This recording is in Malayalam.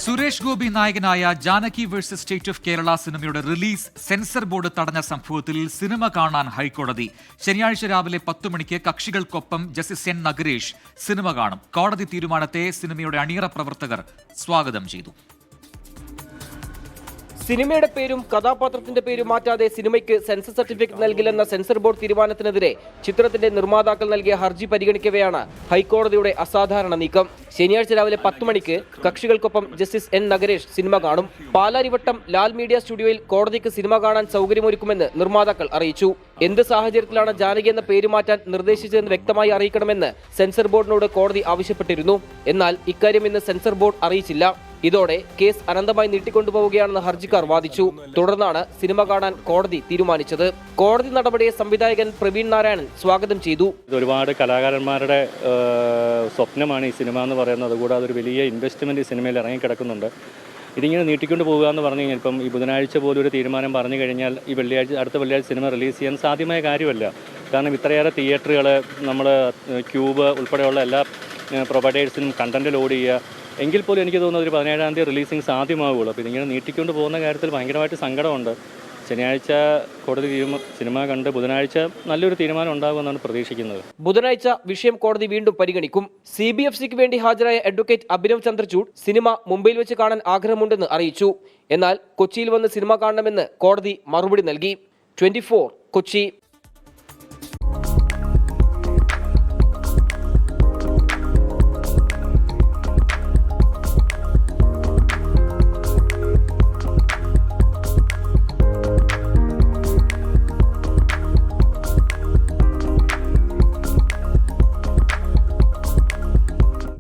സുരേഷ് ഗോപി നായകനായ Janaki versus state of Kerala സിനിമയുടെ റിലീസ് സെൻസർ ബോർഡ് തടഞ്ഞ സംഭവത്തിൽ സിനിമ കാണാൻ ഹൈക്കോടതി. ശനിയാഴ്ച രാവിലെ 10 മണിക്ക് കക്ഷികൾക്കൊപ്പം ജസ്റ്റിസ് എൻ നഗരേഷ് സിനിമ കാണും. കോടതി തീരുമാനത്തെ സിനിമയുടെ അണിയറ പ്രവർത്തകർ സ്വാഗതം ചെയ്തു. സിനിമയുടെ പേരും കഥാപാത്രത്തിന്റെ പേരും മാറ്റാതെ സിനിമയ്ക്ക് സെൻസർ സർട്ടിഫിക്കറ്റ് നൽകില്ലെന്ന സെൻസർ ബോർഡ് തീരുമാനത്തിനെതിരെ ചിത്രത്തിന്റെ നിർമ്മാതാക്കൾ നൽകിയ ഹർജി പരിഗണിക്കവെയാണ് ഹൈക്കോടതിയുടെ അസാധാരണ നീക്കം. ശനിയാഴ്ച രാവിലെ 10 മണിക്ക് കക്ഷികൾക്കൊപ്പം ജസ്റ്റിസ് എൻ നഗരേഷ് സിനിമ കാണും. പാലാരിവട്ടം ലാൽ മീഡിയ സ്റ്റുഡിയോയിൽ കോടതിക്ക് സിനിമ കാണാൻ സൗകര്യമൊരുക്കുമെന്ന് നിർമ്മാതാക്കൾ അറിയിച്ചു. എന്ത് സാഹചര്യത്തിലാണ് ജാനകി എന്ന പേര് മാറ്റാൻ നിർദ്ദേശിച്ചതെന്ന് വ്യക്തമായി അറിയിക്കണമെന്ന് സെൻസർ ബോർഡിനോട് കോടതി ആവശ്യപ്പെട്ടിരുന്നു. എന്നാൽ ഇക്കാര്യം ഇന്ന് സെൻസർ ബോർഡ് അറിയിച്ചില്ല. ഇതോടെ കേസ് അനന്തമായി നീട്ടിക്കൊണ്ടുപോവുകയാണെന്ന് ഹർജിക്കാർ വാദിച്ചു. തുടർന്നാണ് സിനിമ കാണാൻ കോടതി തീരുമാനിച്ചത്. കോടതി നടപടിയെ സംവിധായകൻ പ്രവീൺ നാരായണൻ സ്വാഗതം ചെയ്തു. ഒരുപാട് കലാകാരന്മാരുടെ സ്വപ്നമാണ് ഈ സിനിമ എന്ന് പറയുന്നത്. കൂടാതെ ഒരു വലിയ ഇൻവെസ്റ്റ്മെന്റ് ഈ സിനിമയിൽ ഇറങ്ങിക്കിടക്കുന്നുണ്ട്. ഇതിങ്ങനെ നീട്ടിക്കൊണ്ട് പോകുക എന്ന് പറഞ്ഞു കഴിഞ്ഞാൽ ഇപ്പം ഈ ബുധനാഴ്ച പോലും ഒരു തീരുമാനം പറഞ്ഞു കഴിഞ്ഞാൽ ഈ അടുത്ത വെള്ളിയാഴ്ച സിനിമ റിലീസ് ചെയ്യാൻ സാധ്യമായ കാര്യമല്ല. കാരണം ഇത്രയേറെ തിയേറ്ററുകൾ, നമ്മൾ ക്യൂബ് ഉൾപ്പെടെയുള്ള എല്ലാ പ്രൊവൈഡേഴ്സിനും കണ്ടന്റ് ലോഡ് ചെയ്യുക. എങ്കിൽ പോലും എനിക്ക് തോന്നുന്നത് ഒരു 17-ാം തീയതി റിലീസിങ് സാധ്യമാവുള്ളൂ. അപ്പോൾ ഇതിങ്ങനെ നീട്ടിക്കൊണ്ട് പോകുന്ന കാര്യത്തിൽ ഭയങ്കരമായിട്ട് സങ്കടമുണ്ട്. ശനിയാഴ്ച കോടതി സിനിമ കണ്ട് ബുധനാഴ്ച നല്ലൊരു തീരുമാനം ഉണ്ടാകുമെന്നാണ് പ്രതീക്ഷിക്കുന്നത്. ബുധനാഴ്ച വിഷയം കോടതി വീണ്ടും പരിഗണിക്കും. CBFCക്ക് വേണ്ടി ഹാജരായ അഡ്വക്കേറ്റ് അഭിനവ് ചന്ദ്രചൂഡ് സിനിമ മുംബൈയിൽ വെച്ച് കാണാൻ ആഗ്രഹമുണ്ടെന്ന് അറിയിച്ചു. എന്നാൽ കൊച്ചിയിൽ വന്ന് സിനിമ കാണണമെന്ന് കോടതി മറുപടി നൽകി. 24 കൊച്ചി.